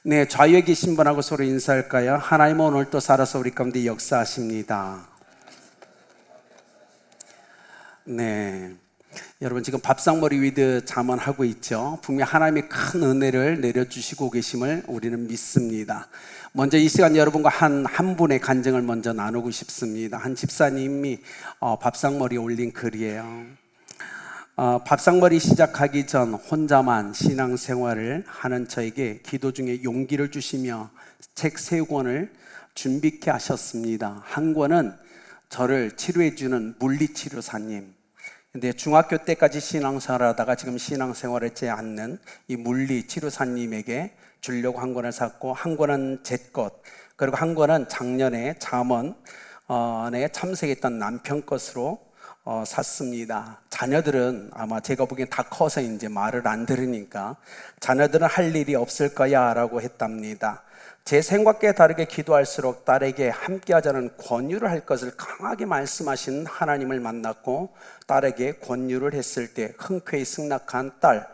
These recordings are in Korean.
네, 좌우에 계신 분하고 서로 인사할까요? 하나님은 오늘 또 살아서 우리 가운데 역사하십니다. 네, 여러분 지금 밥상머리 위드 자문하고 있죠. 분명히 하나님이 큰 은혜를 내려주시고 계심을 우리는 믿습니다. 먼저 이 시간 여러분과 한 분의 간증을 먼저 나누고 싶습니다. 한 집사님이 밥상머리에 올린 글이에요. 밥상머리 시작하기 전 혼자만 신앙생활을 하는 저에게 기도 중에 용기를 주시며 책 3권을 준비케 하셨습니다. 한 권은 저를 치료해주는 물리치료사님, 근데 중학교 때까지 신앙생활을 하다가 지금 신앙생활을 하지 않는 이 물리치료사님에게 주려고 한 권을 샀고, 한 권은 제 것, 그리고 한 권은 작년에 잠언에 참석했던 남편 것으로 샀습니다. 자녀들은 아마 제가 보기엔 다 커서 이제 말을 안 들으니까 자녀들은 할 일이 없을 거야 라고 했답니다. 제 생각과 다르게 기도할수록 딸에게 함께 하자는 권유를 할 것을 강하게 말씀하신 하나님을 만났고, 딸에게 권유를 했을 때 흔쾌히 승낙한 딸,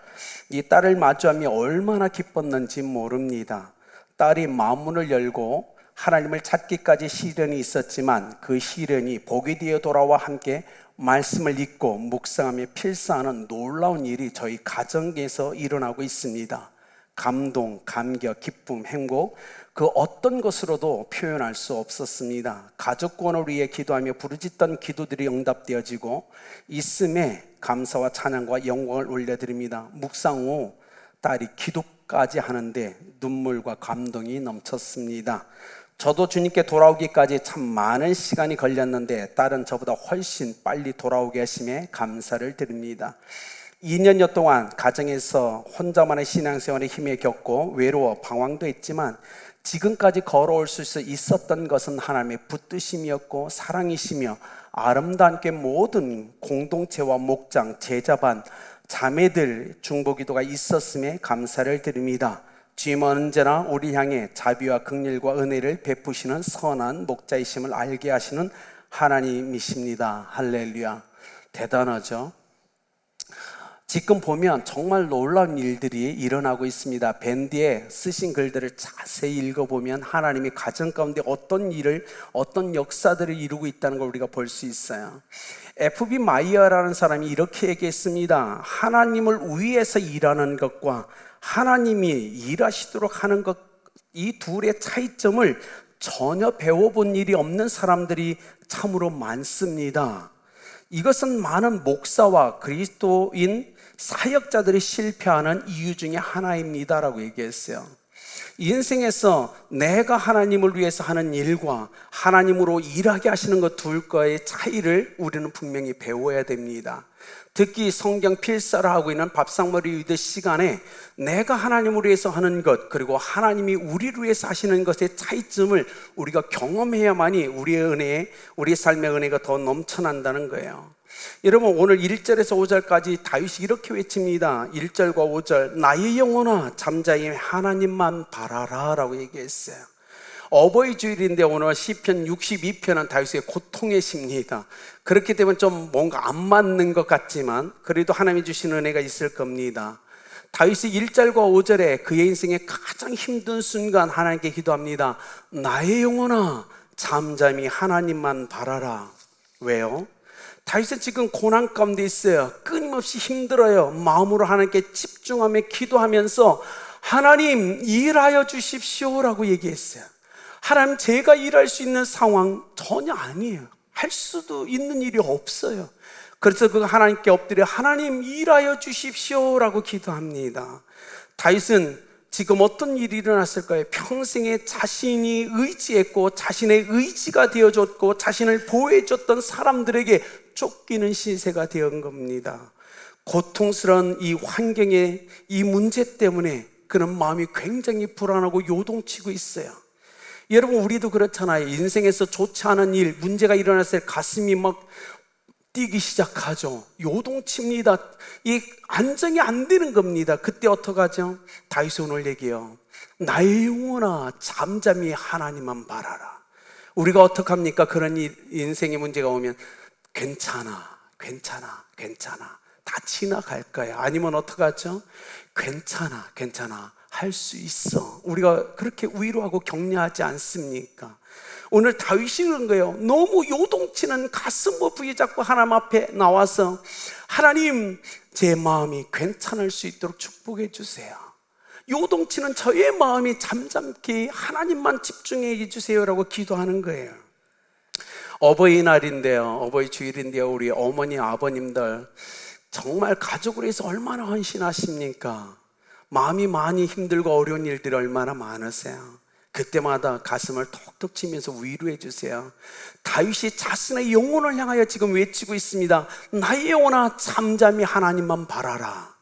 이 딸을 마주하며 얼마나 기뻤는지 모릅니다. 딸이 마음문을 열고 하나님을 찾기까지 시련이 있었지만 그 시련이 복이 되어 돌아와 함께 말씀을 읽고 묵상하며 필사하는 놀라운 일이 저희 가정에서 일어나고 있습니다. 감동, 감격, 기쁨, 행복, 그 어떤 것으로도 표현할 수 없었습니다. 가족 구원을 위해 기도하며 부르짖던 기도들이 응답되어지고 있음에 감사와 찬양과 영광을 올려드립니다. 묵상 후 딸이 기도까지 하는데 눈물과 감동이 넘쳤습니다. 저도 주님께 돌아오기까지 참 많은 시간이 걸렸는데 딸은 저보다 훨씬 빨리 돌아오게 하심에 감사를 드립니다. 2년여 동안 가정에서 혼자만의 신앙생활에 힘에 겪고 외로워 방황도 했지만 지금까지 걸어올 수 있었던 것은 하나님의 붙드심이었고 사랑이시며 아름답게 모든 공동체와 목장, 제자반, 자매들 중보기도가 있었음에 감사를 드립니다. 주님은 언제나 우리 향해 자비와 긍휼과 은혜를 베푸시는 선한 목자이심을 알게 하시는 하나님이십니다. 할렐루야. 대단하죠? 지금 보면 정말 놀라운 일들이 일어나고 있습니다. 밴드에 쓰신 글들을 자세히 읽어보면 하나님이 가정 가운데 어떤 일을, 어떤 역사들을 이루고 있다는 걸 우리가 볼 수 있어요. F.B. 마이어라는 사람이 이렇게 얘기했습니다. 하나님을 위해서 일하는 것과 하나님이 일하시도록 하는 것, 이 둘의 차이점을 전혀 배워본 일이 없는 사람들이 참으로 많습니다. 이것은 많은 목사와 그리스도인 사역자들이 실패하는 이유 중에 하나입니다라고 얘기했어요. 인생에서 내가 하나님을 위해서 하는 일과 하나님으로 일하게 하시는 것 둘과의 차이를 우리는 분명히 배워야 됩니다. 특히 성경 필사를 하고 있는 밥상머리 위드 시간에 내가 하나님을 위해서 하는 것, 그리고 하나님이 우리를 위해서 하시는 것의 차이점을 우리가 경험해야만이 우리의 은혜, 우리의 삶의 은혜가 더 넘쳐난다는 거예요. 여러분, 오늘 1절에서 5절까지 다윗이 이렇게 외칩니다. 1절과 5절, 나의 영혼아 잠자히 하나님만 바라라 라고 얘기했어요. 어버이 주일인데 오늘 시편 62편은 다윗의 고통의 시입니다. 그렇기 때문에 좀 뭔가 안 맞는 것 같지만 그래도 하나님이 주신 은혜가 있을 겁니다. 다윗이 1절과 5절에 그의 인생의 가장 힘든 순간 하나님께 기도합니다. 나의 영혼아 잠잠히 하나님만 바라라. 왜요? 다윗은 지금 고난 가운데 있어요. 끊임없이 힘들어요. 마음으로 하나님께 집중하며 기도하면서 하나님 일하여 주십시오 라고 얘기했어요. 하나님, 제가 일할 수 있는 상황 전혀 아니에요. 할 수도 있는 일이 없어요. 그래서 그 하나님께 엎드려 하나님 일하여 주십시오 라고 기도합니다. 다윗은 지금 어떤 일이 일어났을까요? 평생에 자신이 의지했고 자신의 의지가 되어줬고 자신을 보호해줬던 사람들에게 쫓기는 시세가 되은 겁니다. 고통스러운 이 환경의 이 문제 때문에 그는 마음이 굉장히 불안하고 요동치고 있어요. 여러분, 우리도 그렇잖아요. 인생에서 좋지 않은 일, 문제가 일어났을 때 가슴이 막 뛰기 시작하죠. 요동칩니다. 이 안정이 안 되는 겁니다. 그때 어떡하죠? 다윗이 오늘 얘기해요. 나의 영혼아 잠잠히 하나님만 바라라. 우리가 어떡합니까? 그런 인생의 문제가 오면 괜찮아 다 지나갈 거야. 아니면 어떡하죠? 괜찮아 할 수 있어. 우리가 그렇게 위로하고 격려하지 않습니까? 오늘 다윗이 그런 거예요. 너무 요동치는 가슴을 부여잡고 하나님 앞에 나와서 하나님, 제 마음이 괜찮을 수 있도록 축복해 주세요. 요동치는 저의 마음이 잠잠케 하나님만 집중해 주세요라고 기도하는 거예요. 어버이날인데요, 어버이 주일인데요, 우리 어머니 아버님들 정말 가족으로 해서 얼마나 헌신하십니까? 마음이 많이 힘들고 어려운 일들이 얼마나 많으세요. 그때마다 가슴을 톡톡 치면서 위로해 주세요. 다윗이 자신의 영혼을 향하여 지금 외치고 있습니다. 나의 영혼아, 잠잠히 하나님만 바라라.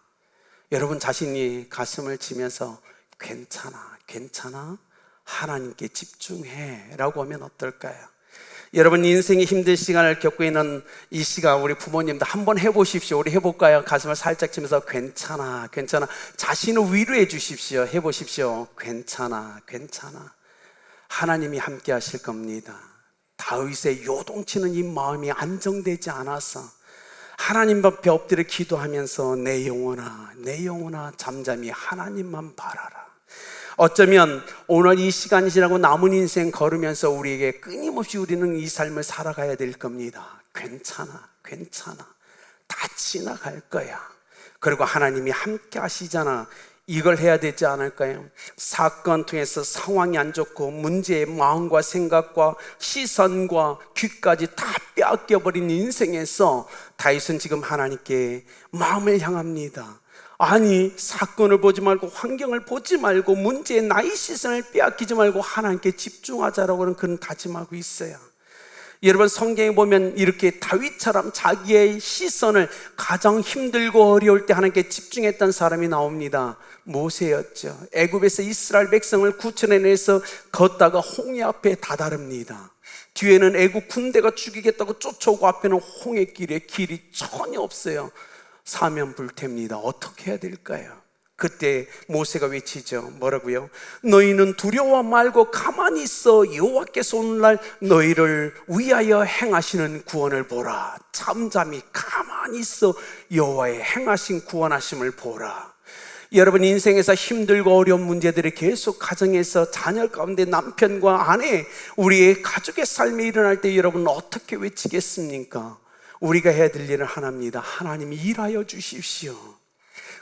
여러분 자신이 가슴을 치면서 괜찮아, 하나님께 집중해 라고 하면 어떨까요? 여러분 인생이 힘든 시간을 겪고 있는 이 시간, 우리 부모님도 한번 해보십시오. 우리 해볼까요? 가슴을 살짝 치면서 괜찮아, 자신을 위로해 주십시오. 해보십시오. 괜찮아. 하나님이 함께 하실 겁니다. 다윗의 요동치는 이 마음이 안정되지 않아서 하나님 앞에 엎드려 기도하면서 내 영혼아 잠잠히 하나님만 바라라. 어쩌면 오늘 이 시간이 지나고 남은 인생 걸으면서 우리에게 끊임없이 우리는 이 삶을 살아가야 될 겁니다. 괜찮아, 다 지나갈 거야. 그리고 하나님이 함께 하시잖아. 이걸 해야 되지 않을까요? 사건 통해서 상황이 안 좋고 문제의 마음과 생각과 시선과 귀까지 다 빼앗겨버린 인생에서 다윗은 지금 하나님께 마음을 향합니다. 아니, 사건을 보지 말고 환경을 보지 말고 문제의 나의 시선을 빼앗기지 말고 하나님께 집중하자라고 그는 다짐하고 있어요. 여러분 성경에 보면 이렇게 다윗처럼 자기의 시선을 가장 힘들고 어려울 때 하나님께 집중했던 사람이 나옵니다. 모세였죠. 애굽에서 이스라엘 백성을 구출해내서 걷다가 홍해 앞에 다다릅니다. 뒤에는 애굽 군대가 죽이겠다고 쫓아오고 앞에는 홍해길에 길이 전혀 없어요. 사면불태입니다. 어떻게 해야 될까요? 그때 모세가 외치죠. 뭐라고요? 너희는 두려워 말고 가만히 있어 여호와께서 오늘날 너희를 위하여 행하시는 구원을 보라. 잠잠히 가만히 있어 여호와의 행하신 구원하심을 보라. 여러분 인생에서 힘들고 어려운 문제들이 계속 가정에서 자녀 가운데 남편과 아내, 우리의 가족의 삶에 일어날 때 여러분 어떻게 외치겠습니까? 우리가 해야 될 일은 하나입니다. 하나님 일하여 주십시오.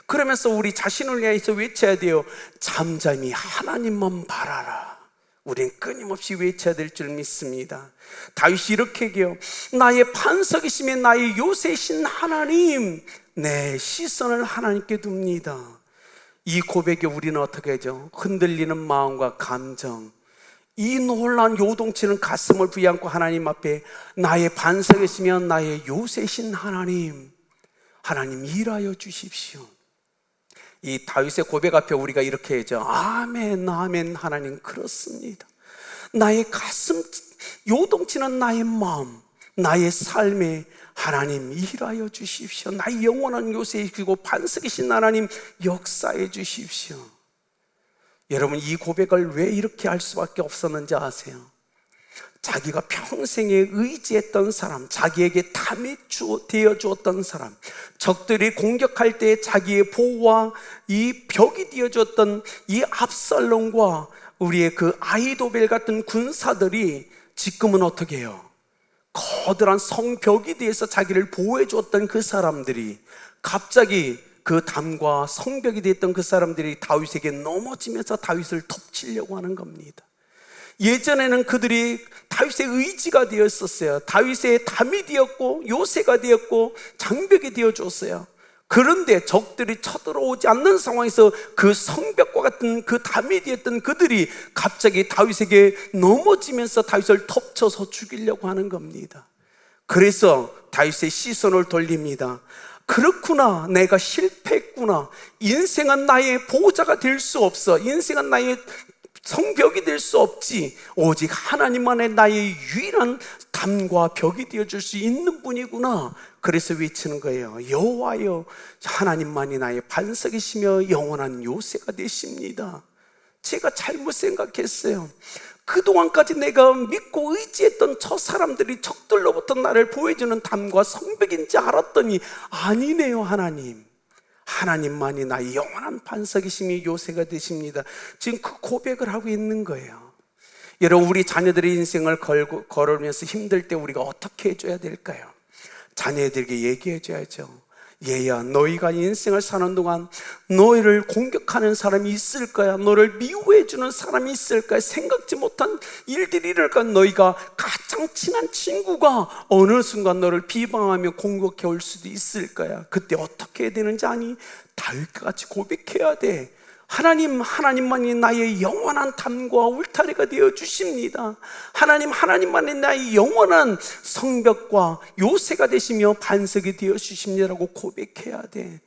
그러면서 우리 자신을 위해서 외쳐야 돼요. 잠잠히 하나님만 바라라. 우린 끊임없이 외쳐야 될 줄 믿습니다. 다윗이 이렇게 얘기해요. 나의 반석이시며 나의 요새이신 하나님, 내 시선을 하나님께 둡니다. 이 고백에 우리는 어떻게 하죠? 흔들리는 마음과 감정, 이 놀라운 요동치는 가슴을 부여안고 하나님 앞에 나의 반석이시며 나의 요새이신 하나님, 하나님 일하여 주십시오. 이 다윗의 고백 앞에 우리가 이렇게 하죠. 아멘, 아멘. 하나님 그렇습니다. 나의 가슴 요동치는 나의 마음, 나의 삶에 하나님 일하여 주십시오. 나의 영원한 요새이시고 반석이신 하나님 역사해 주십시오. 여러분 이 고백을 왜 이렇게 할 수밖에 없었는지 아세요? 자기가 평생에 의지했던 사람, 자기에게 담이 되어 주었던 사람, 적들이 공격할 때 자기의 보호와 이 벽이 되어 주었던 이 압살롬과 우리의 그 아히도벨 같은 군사들이 지금은 어떻게 해요? 커다란 성벽이 대해서 자기를 보호해 주었던 그 사람들이 갑자기 그 담과 성벽이 되었던 그 사람들이 다윗에게 넘어지면서 다윗을 덮치려고 하는 겁니다. 예전에는 그들이 다윗의 의지가 되었었어요. 다윗의 담이 되었고 요새가 되었고 장벽이 되어줬어요. 그런데 적들이 쳐들어오지 않는 상황에서 그 성벽과 같은 그 담이 되었던 그들이 갑자기 다윗에게 넘어지면서 다윗을 덮쳐서 죽이려고 하는 겁니다. 그래서 다윗의 시선을 돌립니다. 그렇구나, 내가 실패했구나. 인생은 나의 보호자가 될 수 없어. 인생은 나의 성벽이 될 수 없지. 오직 하나님만의 나의 유일한 담과 벽이 되어줄 수 있는 분이구나. 그래서 외치는 거예요. 여호와여, 하나님만이 나의 반석이시며 영원한 요새가 되십니다. 제가 잘못 생각했어요. 그동안까지 내가 믿고 의지했던 저 사람들이 적들로부터 나를 보호해주는 담과 성벽인지 알았더니 아니네요. 하나님, 하나님만이 나의 영원한 반석이심이 요새가 되십니다. 지금 그 고백을 하고 있는 거예요. 여러분, 우리 자녀들의 인생을 걸으면서 힘들 때 우리가 어떻게 해줘야 될까요? 자녀들에게 얘기해줘야죠. 얘야, 너희가 인생을 사는 동안 너희를 공격하는 사람이 있을 거야. 너를 미워해주는 사람이 있을 거야. 생각지 못한 일들이 일어날 거야. 너희가 가장 친한 친구가 어느 순간 너를 비방하며 공격해 올 수도 있을 거야. 그때 어떻게 해야 되는지 아니? 다윗과 같이 고백해야 돼. 하나님만이 나의 영원한 담과 울타리가 되어 주십니다. 하나님만이 나의 영원한 성벽과 요새가 되시며 반석이 되어 주십니다라고 고백해야 돼.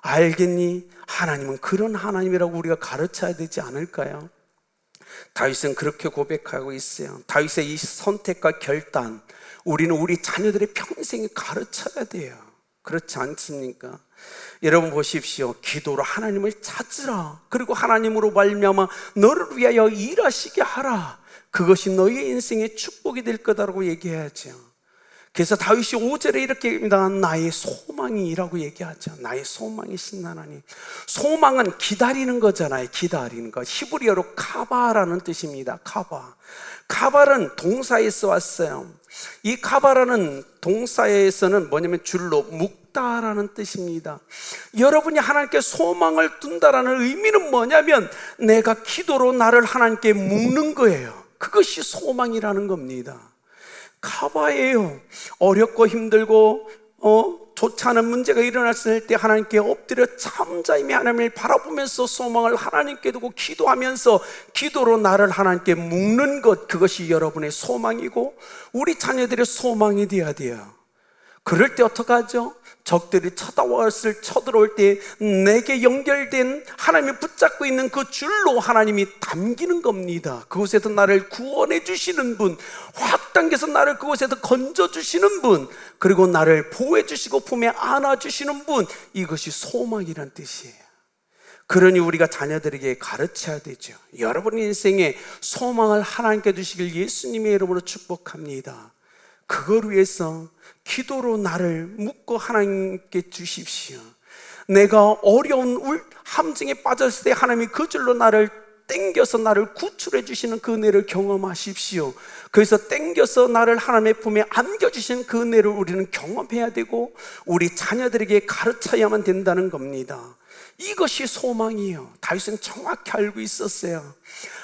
알겠니? 하나님은 그런 하나님이라고 우리가 가르쳐야 되지 않을까요? 다윗은 그렇게 고백하고 있어요. 다윗의 이 선택과 결단, 우리는 우리 자녀들의 평생에 가르쳐야 돼요. 그렇지 않습니까? 여러분 보십시오. 기도로 하나님을 찾으라. 그리고 하나님으로 말미암아 너를 위하여 일하시게 하라. 그것이 너의 인생의 축복이 될 거다라고 얘기해야죠. 그래서 다윗이 5절에 이렇게 얘기합니다. 나의 소망이라고 얘기하죠. 나의 소망이신 하나님. 소망은 기다리는 거잖아요. 기다리는 거. 히브리어로 카바라는 뜻입니다. 카바는 동사에서 왔어요. 이 카바라는 동사에서는 뭐냐면 줄로 묶다라는 뜻입니다. 여러분이 하나님께 소망을 둔다라는 의미는 뭐냐면 내가 기도로 나를 하나님께 묶는 거예요. 그것이 소망이라는 겁니다. 카바예요. 어렵고 힘들고 좋지 않은 문제가 일어났을 때 하나님께 엎드려 잠잠히 하나님을 바라보면서 소망을 하나님께 두고 기도하면서 기도로 나를 하나님께 묶는 것, 그것이 여러분의 소망이고 우리 자녀들의 소망이 되어야 돼요. 그럴 때 어떡하죠? 적들이 쳐들어올 때 내게 연결된 하나님이 붙잡고 있는 그 줄로 하나님이 담기는 겁니다. 그곳에서 나를 구원해 주시는 분, 확 당겨서 나를 그곳에서 건져 주시는 분, 그리고 나를 보호해 주시고 품에 안아 주시는 분, 이것이 소망이란 뜻이에요. 그러니 우리가 자녀들에게 가르쳐야 되죠. 여러분의 인생에 소망을 하나님께 주시길 예수님의 이름으로 축복합니다. 그걸 위해서 기도로 나를 묶고 하나님께 주십시오. 내가 어려운 함정에 빠졌을 때 하나님이 그 줄로 나를 땡겨서 나를 구출해 주시는 그 은혜를 경험하십시오. 그래서 땡겨서 나를 하나님의 품에 안겨주시는 그 은혜를 우리는 경험해야 되고 우리 자녀들에게 가르쳐야만 된다는 겁니다. 이것이 소망이에요. 다윗은 정확히 알고 있었어요.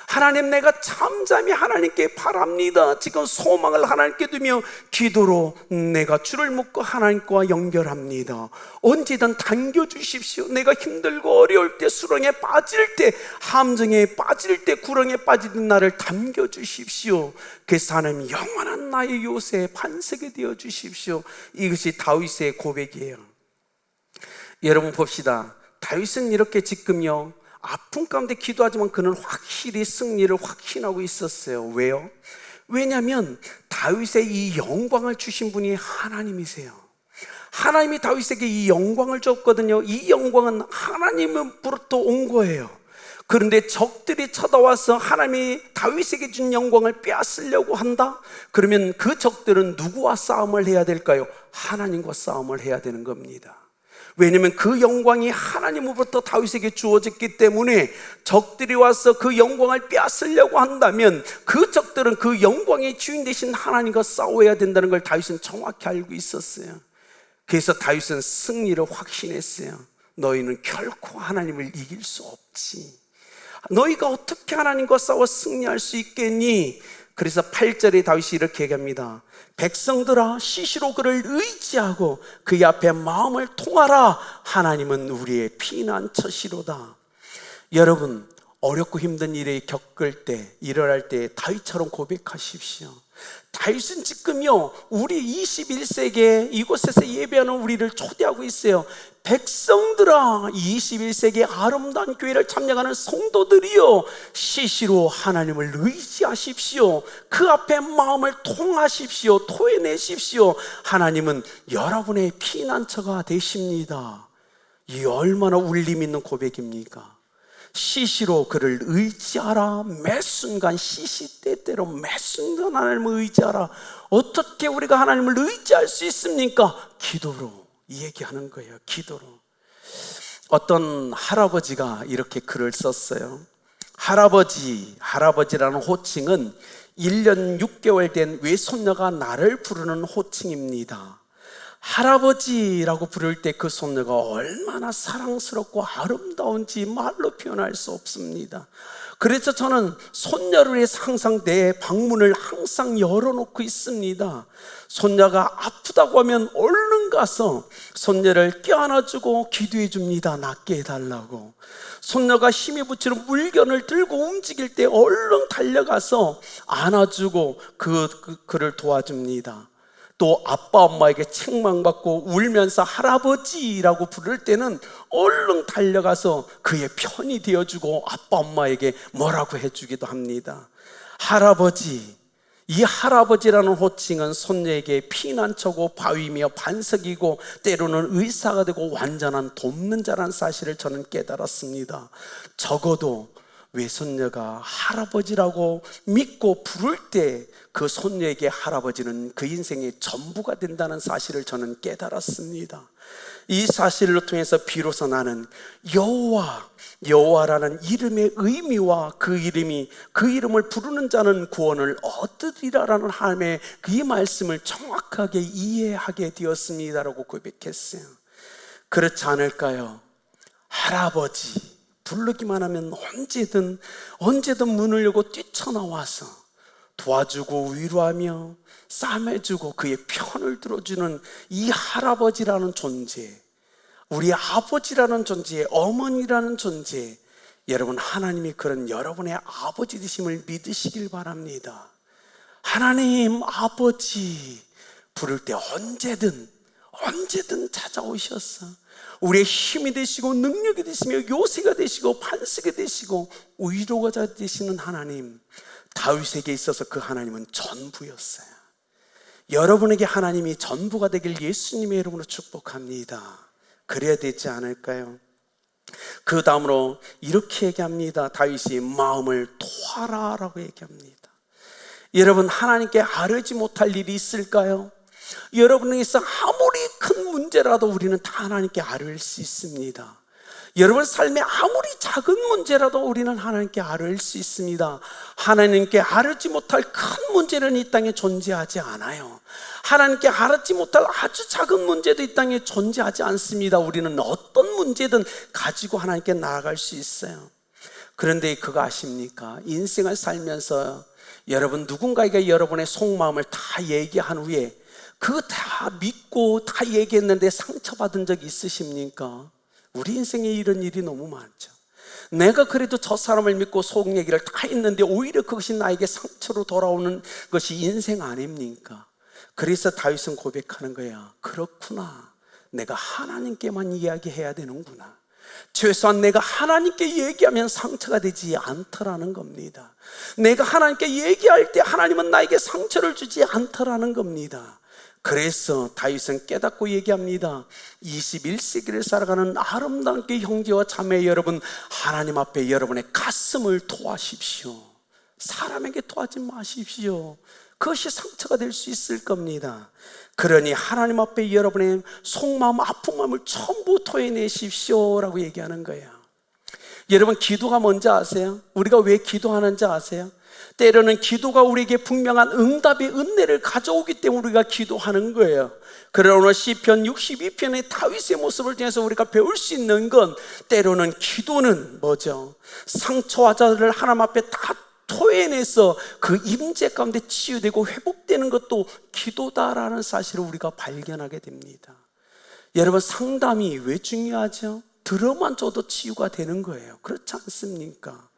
하나님, 내가 잠잠히 하나님께 바랍니다. 지금 소망을 하나님께 두며 기도로 내가 줄을 묶고 하나님과 연결합니다. 언제든 당겨주십시오. 내가 힘들고 어려울 때, 수렁에 빠질 때, 함정에 빠질 때, 구렁에 빠지는 나를 담겨주십시오. 그래서 하나님, 영원한 나의 요새 반석이 되어주십시오. 이것이 다윗의 고백이에요. 여러분 봅시다. 다윗은 이렇게 지금요 아픔 가운데 기도하지만 그는 확실히 승리를 확신하고 있었어요. 왜요? 왜냐하면 다윗의 이 영광을 주신 분이 하나님이세요. 하나님이 다윗에게 이 영광을 줬거든요. 이 영광은 하나님으로부터 온 거예요. 그런데 적들이 쳐다와서 하나님이 다윗에게 준 영광을 빼앗으려고 한다? 그러면 그 적들은 누구와 싸움을 해야 될까요? 하나님과 싸움을 해야 되는 겁니다. 왜냐하면 그 영광이 하나님으로부터 다윗에게 주어졌기 때문에 적들이 와서 그 영광을 빼앗으려고 한다면 그 적들은 그 영광의 주인 되신 하나님과 싸워야 된다는 걸 다윗은 정확히 알고 있었어요. 그래서 다윗은 승리를 확신했어요. 너희는 결코 하나님을 이길 수 없지. 너희가 어떻게 하나님과 싸워 승리할 수 있겠니? 그래서 8절에 다윗이 이렇게 얘기합니다. 백성들아, 시시로 그를 의지하고 그의 앞에 마음을 통하라. 하나님은 우리의 피난처시로다. 여러분, 어렵고 힘든 일이 겪을 때, 일어날 때 다윗처럼 고백하십시오. 다윗은 지금요 우리 21세기에 이곳에서 예배하는 우리를 초대하고 있어요. 백성들아, 21세기의 아름다운 교회를 참여하는 성도들이요, 시시로 하나님을 의지하십시오. 그 앞에 마음을 통하십시오. 토해내십시오. 하나님은 여러분의 피난처가 되십니다. 이 얼마나 울림 있는 고백입니까? 시시로 그를 의지하라. 매 순간 시시때때로 매 순간 하나님을 의지하라. 어떻게 우리가 하나님을 의지할 수 있습니까? 기도로 얘기하는 거예요. 기도로. 어떤 할아버지가 이렇게 글을 썼어요. 할아버지라는 호칭은 1년 6개월 된 외손녀가 나를 부르는 호칭입니다. 할아버지라고 부를 때 그 손녀가 얼마나 사랑스럽고 아름다운지 말로 표현할 수 없습니다. 그래서 저는 손녀를 위해서 항상 내 방문을 항상 열어놓고 있습니다. 손녀가 아프다고 하면 얼른 가서 손녀를 껴안아주고 기도해 줍니다. 낫게 해달라고. 손녀가 힘이 부치는 물건을 들고 움직일 때 얼른 달려가서 안아주고 그를 도와줍니다. 또 아빠 엄마에게 책망받고 울면서 할아버지라고 부를 때는 얼른 달려가서 그의 편이 되어주고 아빠 엄마에게 뭐라고 해주기도 합니다. 이 할아버지라는 호칭은 손녀에게 피난처고 바위며 반석이고 때로는 의사가 되고 완전한 돕는 자라는 사실을 저는 깨달았습니다. 적어도 외손녀가 할아버지라고 믿고 부를 때 그 손녀에게 할아버지는 그 인생의 전부가 된다는 사실을 저는 깨달았습니다. 이 사실을 통해서 비로소 나는 여호와라는 이름의 의미와 그 이름을 부르는 자는 구원을 얻으리라라는 하나님의 이 말씀을 정확하게 이해하게 되었습니다라고 고백했어요. 그렇지 않을까요? 할아버지 부르기만 하면 언제든 문을 열고 뛰쳐나와서 도와주고 위로하며 싸매주고 그의 편을 들어주는 이 할아버지라는 존재, 우리 아버지라는 존재, 어머니라는 존재, 여러분 하나님이 그런 여러분의 아버지 되심을 믿으시길 바랍니다. 하나님 아버지 부를 때 언제든 찾아오셔서 우리의 힘이 되시고 능력이 되시며 요새가 되시고 반석이 되시고 위로가 되시는 하나님, 다윗에게 있어서 그 하나님은 전부였어요. 여러분에게 하나님이 전부가 되길 예수님의 이름으로 축복합니다. 그래야 되지 않을까요? 그 다음으로 이렇게 얘기합니다. 다윗이 마음을 토하라 라고 얘기합니다. 여러분 하나님께 아뢰지 못할 일이 있을까요? 여러분에게서 아무리 큰 문제라도 우리는 다 하나님께 아뢰일 수 있습니다. 여러분 삶에 아무리 작은 문제라도 우리는 하나님께 아뢰일 수 있습니다. 하나님께 아뢰지 못할 큰 문제는 이 땅에 존재하지 않아요. 하나님께 아뢰지 못할 아주 작은 문제도 이 땅에 존재하지 않습니다. 우리는 어떤 문제든 가지고 하나님께 나아갈 수 있어요. 그런데 그거 아십니까? 인생을 살면서 여러분 누군가에게 여러분의 속마음을 다 얘기한 후에 그거 다 믿고 다 얘기했는데 상처받은 적 있으십니까? 우리 인생에 이런 일이 너무 많죠. 내가 그래도 저 사람을 믿고 속 얘기를 다 했는데 오히려 그것이 나에게 상처로 돌아오는 것이 인생 아닙니까? 그래서 다윗은 고백하는 거야. 그렇구나. 내가 하나님께만 이야기해야 되는구나. 최소한 내가 하나님께 얘기하면 상처가 되지 않더라는 겁니다. 내가 하나님께 얘기할 때 하나님은 나에게 상처를 주지 않더라는 겁니다. 그래서 다윗은 깨닫고 얘기합니다. 21세기를 살아가는 아름다운 형제와 자매 여러분, 하나님 앞에 여러분의 가슴을 토하십시오. 사람에게 토하지 마십시오. 그것이 상처가 될 수 있을 겁니다. 그러니 하나님 앞에 여러분의 속마음, 아픈 마음을 전부 토해내십시오 라고 얘기하는 거예요. 여러분 기도가 뭔지 아세요? 우리가 왜 기도하는지 아세요? 때로는 기도가 우리에게 분명한 응답의 은혜를 가져오기 때문에 우리가 기도하는 거예요. 그러나 오늘 시편 62편의 다윗의 모습을 통해서 우리가 배울 수 있는 건 때로는 기도는 뭐죠? 상처와 자들을 하나님 앞에 다 토해내서 그 임재 가운데 치유되고 회복되는 것도 기도다라는 사실을 우리가 발견하게 됩니다. 여러분 상담이 왜 중요하죠? 들어만 줘도 치유가 되는 거예요. 그렇지 않습니까?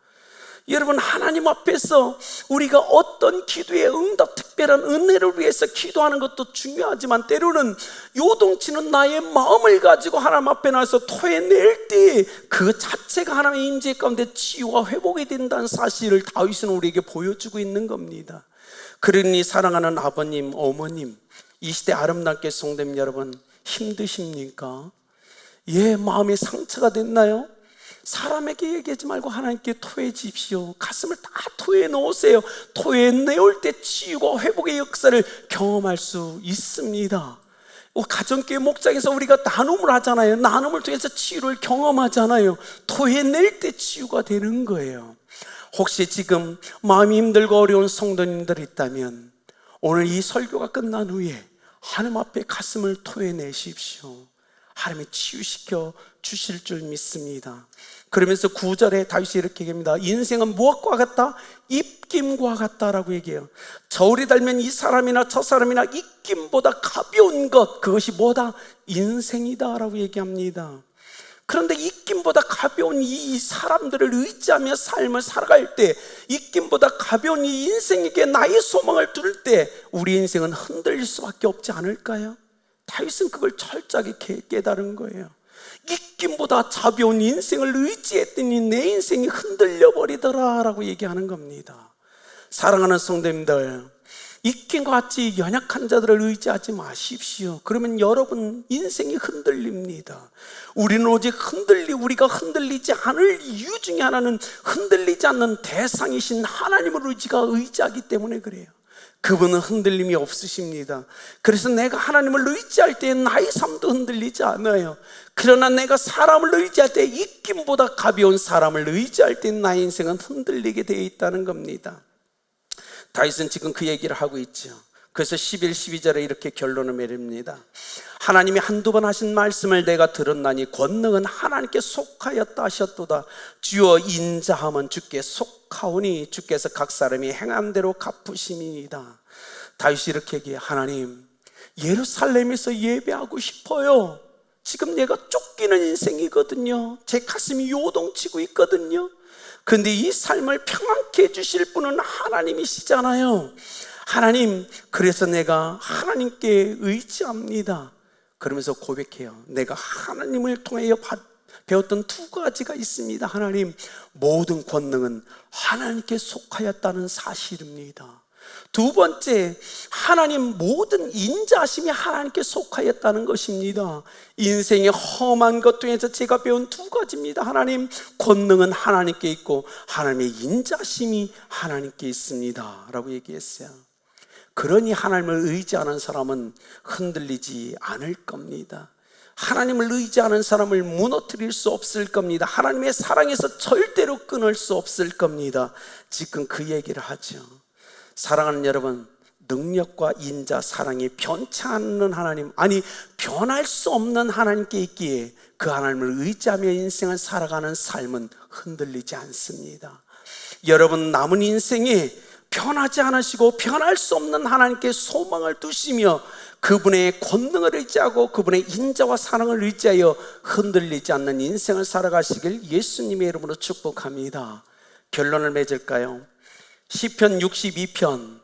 여러분 하나님 앞에서 우리가 어떤 기도의 응답, 특별한 은혜를 위해서 기도하는 것도 중요하지만 때로는 요동치는 나의 마음을 가지고 하나님 앞에 나와서 토해낼 때 그 자체가 하나님의 임재 가운데 치유와 회복이 된다는 사실을 다윗은 우리에게 보여주고 있는 겁니다. 그러니 사랑하는 아버님, 어머님, 이 시대 아름답게 성도님 여러분, 힘드십니까? 마음에 상처가 됐나요? 사람에게 얘기하지 말고 하나님께 토해 주십시오. 가슴을 다 토해 놓으세요. 토해 내올 때 치유와 회복의 역사를 경험할 수 있습니다. 가정교회 목장에서 우리가 나눔을 하잖아요. 나눔을 통해서 치유를 경험하잖아요. 토해낼 때 치유가 되는 거예요. 혹시 지금 마음이 힘들고 어려운 성도님들이 있다면 오늘 이 설교가 끝난 후에 하나님 앞에 가슴을 토해내십시오. 하나님이 치유시켜 주실 줄 믿습니다. 그러면서 9절에 다윗이 이렇게 얘기합니다. 인생은 무엇과 같다? 입김과 같다라고 얘기해요. 저울이 달면 이 사람이나 저 사람이나 입김보다 가벼운 것, 그것이 뭐다? 인생이다 라고 얘기합니다. 그런데 입김보다 가벼운 이 사람들을 의지하며 삶을 살아갈 때, 입김보다 가벼운 이 인생에게 나의 소망을 둘 때 우리 인생은 흔들릴 수밖에 없지 않을까요? 다윗은 그걸 철저하게 깨달은 거예요. 입김보다 가벼운 인생을 의지했더니 내 인생이 흔들려 버리더라 라고 얘기하는 겁니다. 사랑하는 성도님들, 입김과 같이 연약한 자들을 의지하지 마십시오. 그러면 여러분 인생이 흔들립니다. 우리는 오직 우리가 흔들리지 않을 이유 중에 하나는 흔들리지 않는 대상이신 하나님을 의지하기 때문에 그래요. 그분은 흔들림이 없으십니다. 그래서 내가 하나님을 의지할 때 나의 삶도 흔들리지 않아요. 그러나 내가 사람을 의지할 때, 입김보다 가벼운 사람을 의지할 때 나의 인생은 흔들리게 되어 있다는 겁니다. 다윗은 지금 그 얘기를 하고 있죠. 그래서 11, 12절에 이렇게 결론을 내립니다. 하나님이 한두 번 하신 말씀을 내가 들었나니 권능은 하나님께 속하였다 하셨도다. 주여 인자함은 주께 속하오니 주께서 각 사람이 행한 대로 갚으심이니이다. 다윗이 이렇게 얘기해. 하나님, 예루살렘에서 예배하고 싶어요. 지금 내가 쫓기는 인생이거든요. 제 가슴이 요동치고 있거든요. 근데 이 삶을 평안케 해주실 분은 하나님이시잖아요. 하나님, 그래서 내가 하나님께 의지합니다. 그러면서 고백해요. 내가 하나님을 통하여 배웠던 두 가지가 있습니다. 하나님, 모든 권능은 하나님께 속하였다는 사실입니다. 두 번째, 하나님 모든 인자하심이 하나님께 속하였다는 것입니다. 인생의 험한 것 중에서 제가 배운 두 가지입니다. 하나님, 권능은 하나님께 있고 하나님의 인자하심이 하나님께 있습니다 라고 얘기했어요. 그러니 하나님을 의지하는 사람은 흔들리지 않을 겁니다. 하나님을 의지하는 사람을 무너뜨릴 수 없을 겁니다. 하나님의 사랑에서 절대로 끊을 수 없을 겁니다. 지금 그 얘기를 하죠. 사랑하는 여러분, 능력과 인자, 사랑이 변치 않는 하나님, 아니 변할 수 없는 하나님께 있기에 그 하나님을 의지하며 인생을 살아가는 삶은 흔들리지 않습니다. 여러분 남은 인생에 변하지 않으시고 변할 수 없는 하나님께 소망을 두시며 그분의 권능을 의지하고 그분의 인자와 사랑을 의지하여 흔들리지 않는 인생을 살아가시길 예수님의 이름으로 축복합니다. 결론을 맺을까요? 시편 62편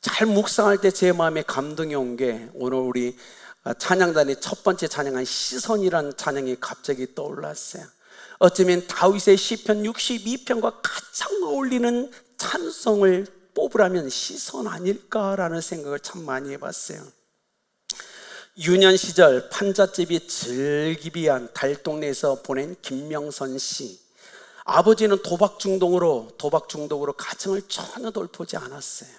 잘 묵상할 때 제 마음에 감동이 온 게 오늘 우리 찬양단의 첫 번째 찬양한 시선이라는 찬양이 갑자기 떠올랐어요. 어쩌면 다윗의 시편 62편과 가장 어울리는 찬송을 뽑으라면 시선 아닐까라는 생각을 참 많이 해봤어요. 유년 시절 판잣집이 즐기비한 달동네에서 보낸 김명선 씨, 아버지는 도박 중독으로 가정을 전혀 돌보지 않았어요.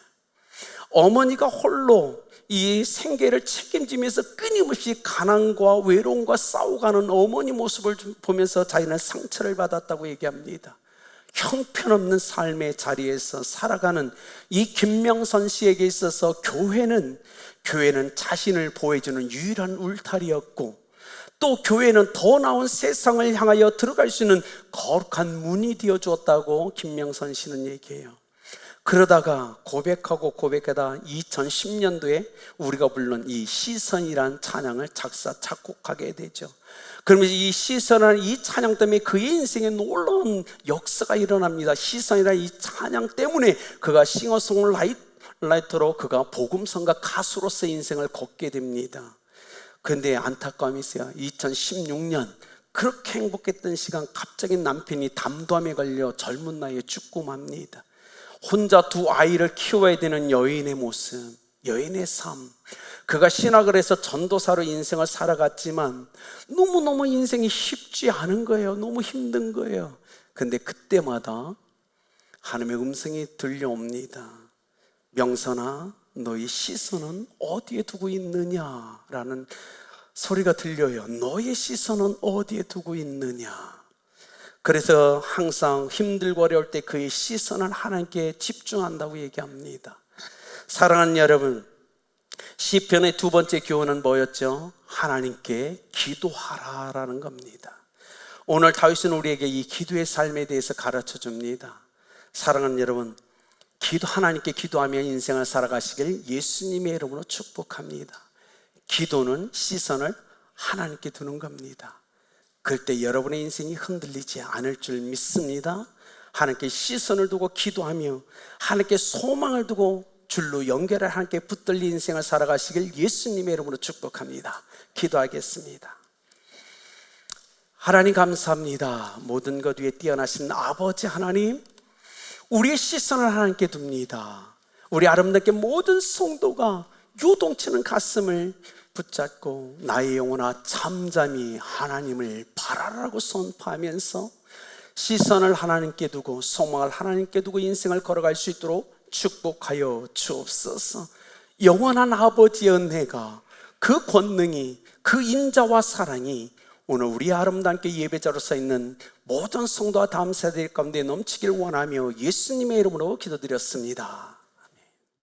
어머니가 홀로 이 생계를 책임지면서 끊임없이 가난과 외로움과 싸워가는 어머니 모습을 보면서 자기는 상처를 받았다고 얘기합니다. 형편없는 삶의 자리에서 살아가는 이 김명선 씨에게 있어서 교회는 자신을 보호해주는 유일한 울타리였고, 또 교회는 더 나은 세상을 향하여 들어갈 수 있는 거룩한 문이 되어 주었다고 김명선 씨는 얘기해요. 그러다가 고백하다 2010년도에 우리가 부른 이 시선이란 찬양을 작곡하게 되죠. 그러면 이 시선이라는 이 찬양 때문에 그의 인생에 놀라운 역사가 일어납니다. 시선이라는 이 찬양 때문에 그가 싱어송라이터로 그가 복음성가 가수로서 인생을 걷게 됩니다. 그런데 안타까움이 있어요. 2016년 그렇게 행복했던 시간 갑자기 남편이 담담에 걸려 젊은 나이에 죽고 맙니다. 혼자 두 아이를 키워야 되는 여인의 모습, 여인의 삶. 그가 신학을 해서 전도사로 인생을 살아갔지만 너무너무 인생이 쉽지 않은 거예요. 너무 힘든 거예요. 근데 그때마다 하나님의 음성이 들려옵니다. 명선아, 너희 시선은 어디에 두고 있느냐라는 소리가 들려요. 너의 시선은 어디에 두고 있느냐. 그래서 항상 힘들고 어려울 때 그의 시선은 하나님께 집중한다고 얘기합니다. 사랑하는 여러분, 시편의 두 번째 교훈은 뭐였죠? 하나님께 기도하라라는 겁니다. 오늘 다윗은 우리에게 이 기도의 삶에 대해서 가르쳐 줍니다. 사랑하는 여러분, 하나님께 기도하며 인생을 살아가시길 예수님의 이름으로 축복합니다. 기도는 시선을 하나님께 두는 겁니다. 그럴 때 여러분의 인생이 흔들리지 않을 줄 믿습니다. 하나님께 시선을 두고 기도하며 하나님께 소망을 두고 줄로 연결할 하나님께 붙들린 인생을 살아가시길 예수님의 이름으로 축복합니다. 기도하겠습니다. 하나님 감사합니다. 모든 것 위에 뛰어나신 아버지 하나님, 우리의 시선을 하나님께 둡니다. 우리 아름답게 모든 성도가 요동치는 가슴을 붙잡고 나의 영혼아 잠잠히 하나님을 바라라고 선포하면서 시선을 하나님께 두고 소망을 하나님께 두고 인생을 걸어갈 수 있도록 축복하여 주옵소서. 영원한 아버지의 은혜가, 그 권능이, 그 인자와 사랑이 오늘 우리 아름답게 예배자로 서 있는 모든 성도와 다음 세대 가운데 넘치길 원하며 예수님의 이름으로 기도드렸습니다.